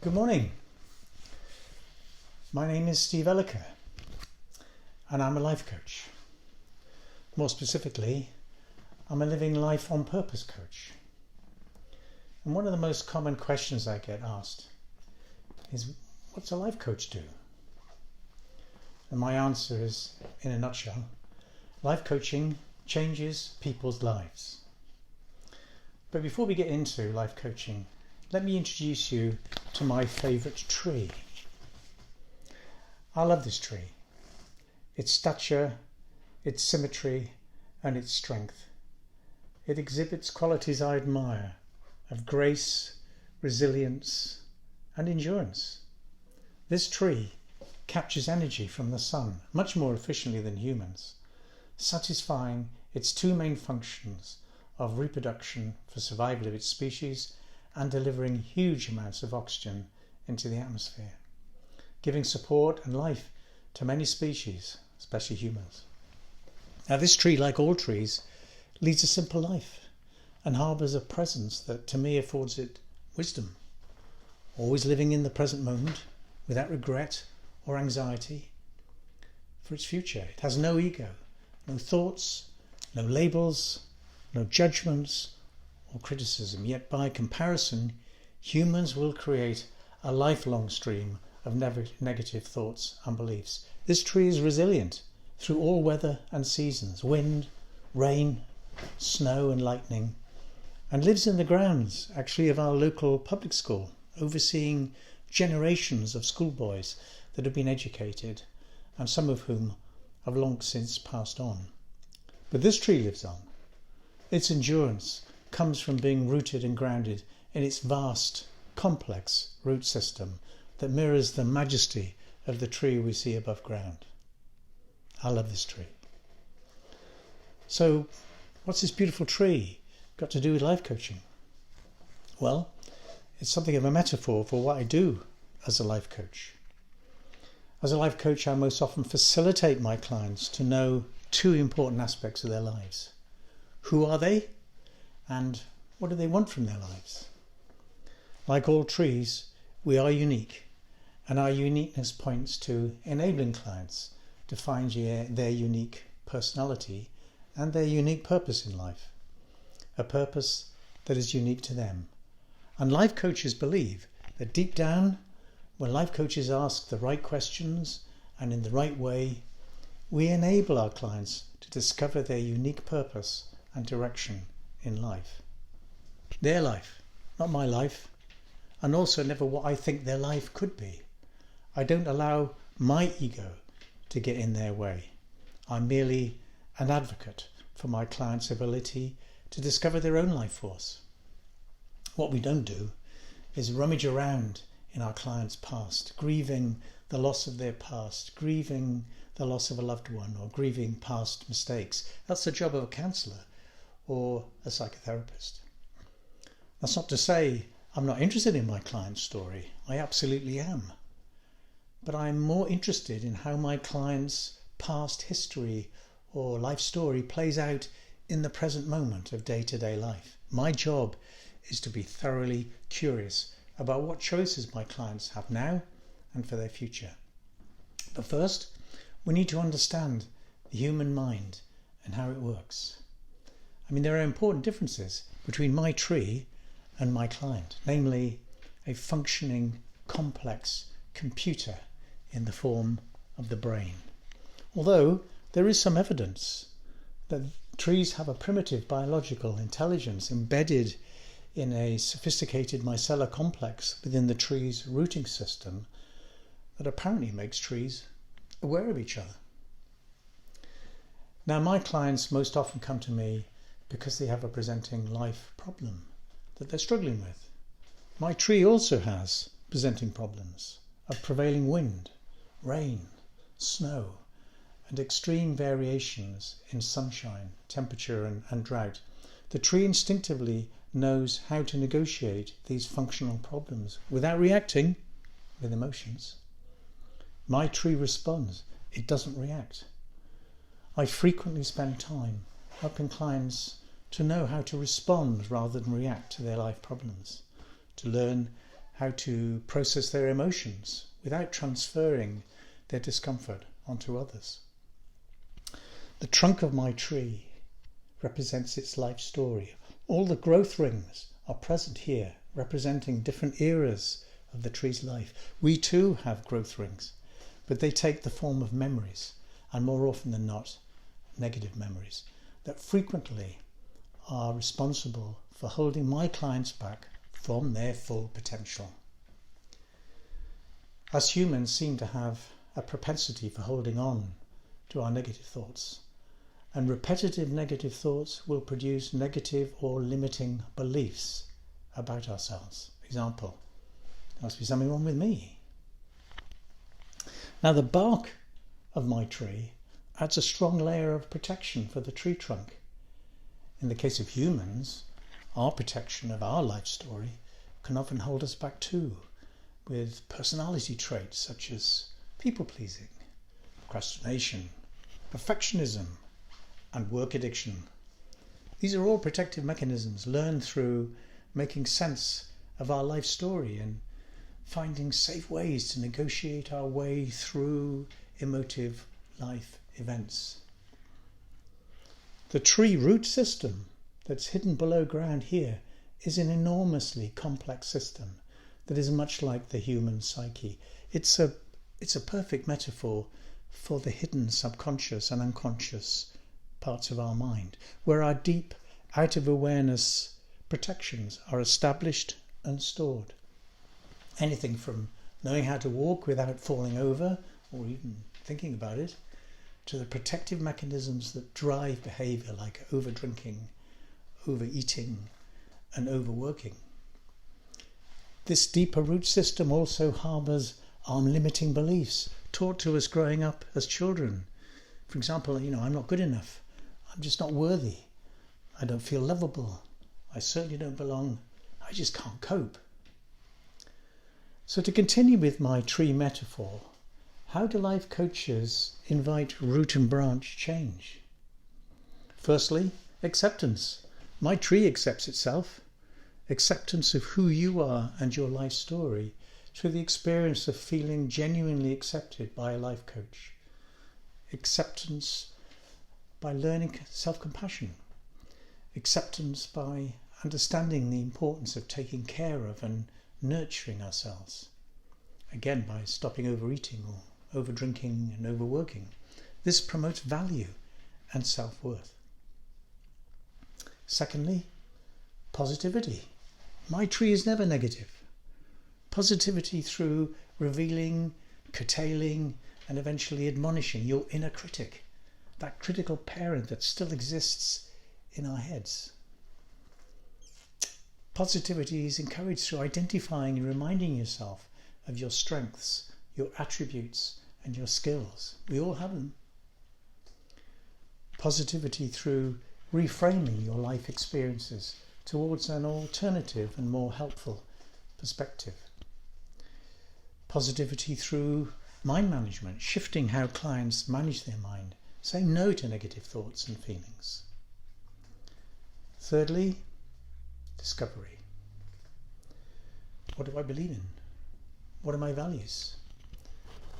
Good morning. My name is Steve Elliker and I'm a life coach. More specifically, I'm a living life on purpose coach. And one of the most common questions I get asked is, what's a life coach do? And my answer is, in a nutshell, life coaching changes people's lives. But before we get into life coaching, let me introduce you to my favourite tree. I love this tree. Its stature, its symmetry and its strength. It exhibits qualities I admire of grace, resilience and endurance. This tree captures energy from the sun much more efficiently than humans, satisfying its two main functions of reproduction for survival of its species and delivering huge amounts of oxygen into the atmosphere, giving support and life to many species, especially humans. Now this tree, like all trees, leads a simple life and harbours a presence that to me affords it wisdom, always living in the present moment without regret or anxiety for its future. It has no ego, no thoughts, no labels, no judgments or criticism, yet by comparison humans will create a lifelong stream of negative thoughts and beliefs. This tree is resilient through all weather and seasons, wind, rain, snow and lightning, and lives in the grounds actually of our local public school, overseeing generations of schoolboys that have been educated and some of whom have long since passed on. But this tree lives on. Its endurance comes from being rooted and grounded in its vast, complex root system that mirrors the majesty of the tree we see above ground. I love this tree. So, what's this beautiful tree got to do with life coaching? Well, it's something of a metaphor for what I do as a life coach. As a life coach, I most often facilitate my clients to know two important aspects of their lives. Who are they? And what do they want from their lives? Like all trees, we are unique, and our uniqueness points to enabling clients to find their unique personality and their unique purpose in life, a purpose that is unique to them. And life coaches believe that deep down, when life coaches ask the right questions and in the right way, we enable our clients to discover their unique purpose and direction in life. Their life, not my life, and also never what I think their life could be. I don't allow my ego to get in their way. I'm merely an advocate for my clients' ability to discover their own life force. What we don't do is rummage around in our clients' past, grieving the loss of their past, grieving the loss of a loved one, or grieving past mistakes. That's the job of a counsellor or a psychotherapist. That's not to say I'm not interested in my client's story. I absolutely am. But I'm more interested in how my client's past history or life story plays out in the present moment of day-to-day life. My job is to be thoroughly curious about what choices my clients have now and for their future. But first, we need to understand the human mind and how it works. There are important differences between my tree and my client, namely a functioning, complex computer in the form of the brain. Although there is some evidence that trees have a primitive biological intelligence embedded in a sophisticated micellar complex within the tree's rooting system that apparently makes trees aware of each other. Now, my clients most often come to me because they have a presenting life problem that they're struggling with. My tree also has presenting problems of prevailing wind, rain, snow, and extreme variations in sunshine, temperature and drought. The tree instinctively knows how to negotiate these functional problems without reacting with emotions. My tree responds, it doesn't react. I frequently spend time helping clients to know how to respond rather than react to their life problems, to learn how to process their emotions without transferring their discomfort onto others. The trunk of my tree represents its life story. All the growth rings are present here, representing different eras of the tree's life. We too have growth rings, but they take the form of memories, and more often than not, negative memories, that frequently are responsible for holding my clients back from their full potential. As humans seem to have a propensity for holding on to our negative thoughts, and repetitive negative thoughts will produce negative or limiting beliefs about ourselves. Example, there must be something wrong with me. Now the bark of my tree adds a strong layer of protection for the tree trunk. In the case of humans, our protection of our life story can often hold us back too, with personality traits such as people-pleasing, procrastination, perfectionism, and work addiction. These are all protective mechanisms learned through making sense of our life story and finding safe ways to negotiate our way through emotive life events. The tree root system that's hidden below ground here is an enormously complex system that is much like the human psyche. It's a perfect metaphor for the hidden subconscious and unconscious parts of our mind, where our deep, out-of-awareness protections are established and stored. Anything from knowing how to walk without falling over, or even thinking about it, to the protective mechanisms that drive behaviour like over-drinking, overeating, and overworking. This deeper root system also harbours our limiting beliefs taught to us growing up as children. For example, I'm not good enough. I'm just not worthy. I don't feel lovable. I certainly don't belong. I just can't cope. So to continue with my tree metaphor, how do life coaches invite root and branch change? Firstly, acceptance. My tree accepts itself. Acceptance of who you are and your life story through the experience of feeling genuinely accepted by a life coach. Acceptance by learning self-compassion. Acceptance by understanding the importance of taking care of and nurturing ourselves. Again, by stopping overeating or over-drinking and overworking. This promotes value and self-worth. Secondly, positivity. My tree is never negative. Positivity through revealing, curtailing, and eventually admonishing your inner critic, that critical parent that still exists in our heads. Positivity is encouraged through identifying and reminding yourself of your strengths, your attributes, and your skills. We all have them. Positivity through reframing your life experiences towards an alternative and more helpful perspective. Positivity through mind management, shifting how clients manage their mind, saying no to negative thoughts and feelings. Thirdly, discovery. What do I believe in? What are my values?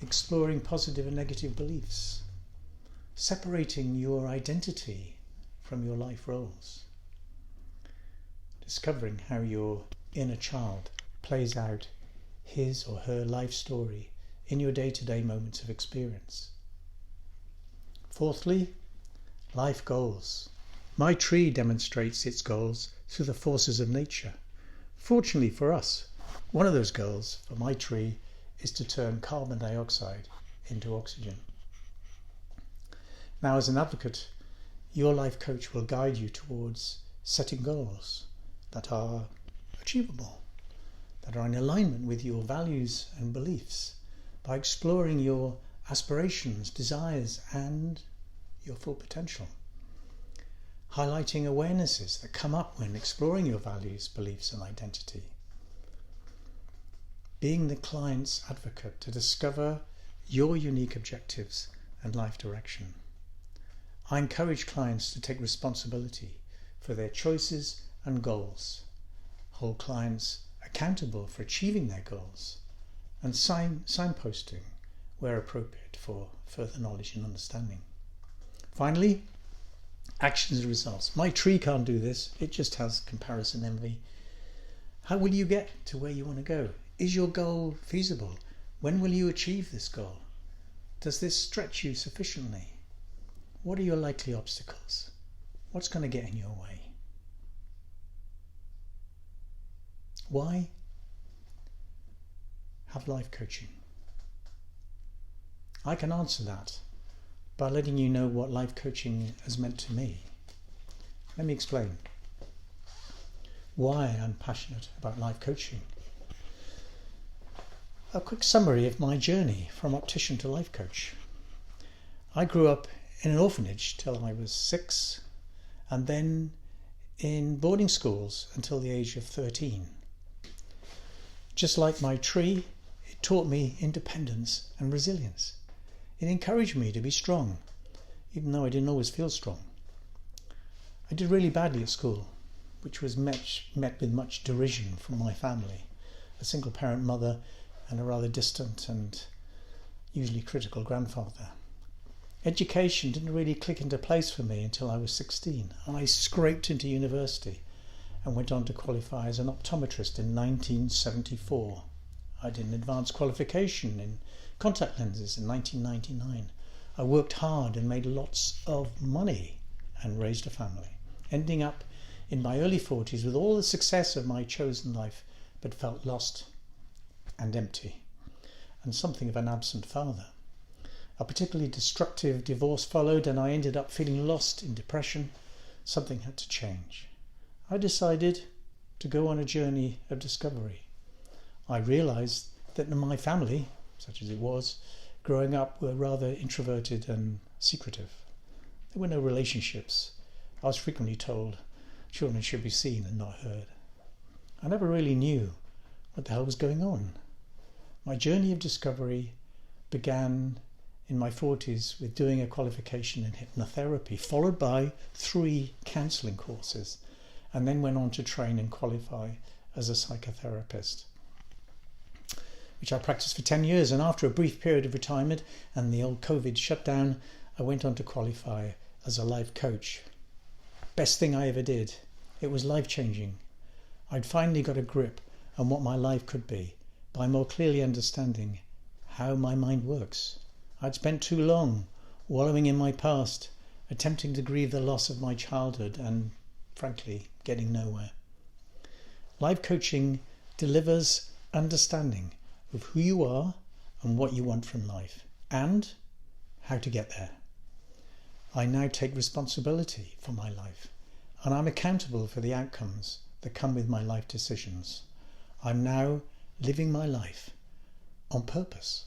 Exploring positive and negative beliefs. Separating your identity from your life roles. Discovering how your inner child plays out his or her life story in your day-to-day moments of experience. Fourthly, life goals. My tree demonstrates its goals through the forces of nature. Fortunately for us, one of those goals for my tree is to turn carbon dioxide into oxygen. Now, as an advocate, your life coach will guide you towards setting goals that are achievable, that are in alignment with your values and beliefs, by exploring your aspirations, desires, and your full potential. Highlighting awarenesses that come up when exploring your values, beliefs, and identity. Being the client's advocate to discover your unique objectives and life direction. I encourage clients to take responsibility for their choices and goals. Hold clients accountable for achieving their goals, and signposting where appropriate for further knowledge and understanding. Finally, actions and results. My tree can't do this, it just has comparison envy. How will you get to where you want to go? Is your goal feasible? When will you achieve this goal? Does this stretch you sufficiently? What are your likely obstacles? What's going to get in your way? Why have life coaching? I can answer that by letting you know what life coaching has meant to me. Let me explain why I'm passionate about life coaching. A quick summary of my journey from optician to life coach. I grew up in an orphanage till I was 6, and then in boarding schools until the age of 13. Just like my tree, it taught me independence and resilience. It encouraged me to be strong, even though I didn't always feel strong. I did really badly at school, which was met with much derision from my family, a single parent mother and a rather distant and usually critical grandfather. Education didn't really click into place for me until I was 16, and I scraped into university and went on to qualify as an optometrist in 1974. I did an advanced qualification in contact lenses in 1999. I worked hard and made lots of money and raised a family, ending up in my early 40s with all the success of my chosen life, but felt lost and empty, and something of an absent father. A particularly destructive divorce followed, and I ended up feeling lost in depression. Something had to change. I decided to go on a journey of discovery. I realised that my family, such as it was, growing up were rather introverted and secretive. There were no relationships. I was frequently told children should be seen and not heard. I never really knew what the hell was going on. My journey of discovery began in my 40s with doing a qualification in hypnotherapy, followed by 3 counselling courses, and then went on to train and qualify as a psychotherapist, which I practiced for 10 years. And after a brief period of retirement and the old COVID shutdown, I went on to qualify as a life coach. Best thing I ever did. It was life-changing. I'd finally got a grip on what my life could be by more clearly understanding how my mind works. I'd spent too long wallowing in my past, attempting to grieve the loss of my childhood and, frankly, getting nowhere. Life coaching delivers understanding of who you are and what you want from life, and how to get there. I now take responsibility for my life, and I'm accountable for the outcomes that come with my life decisions. I'm now living my life on purpose.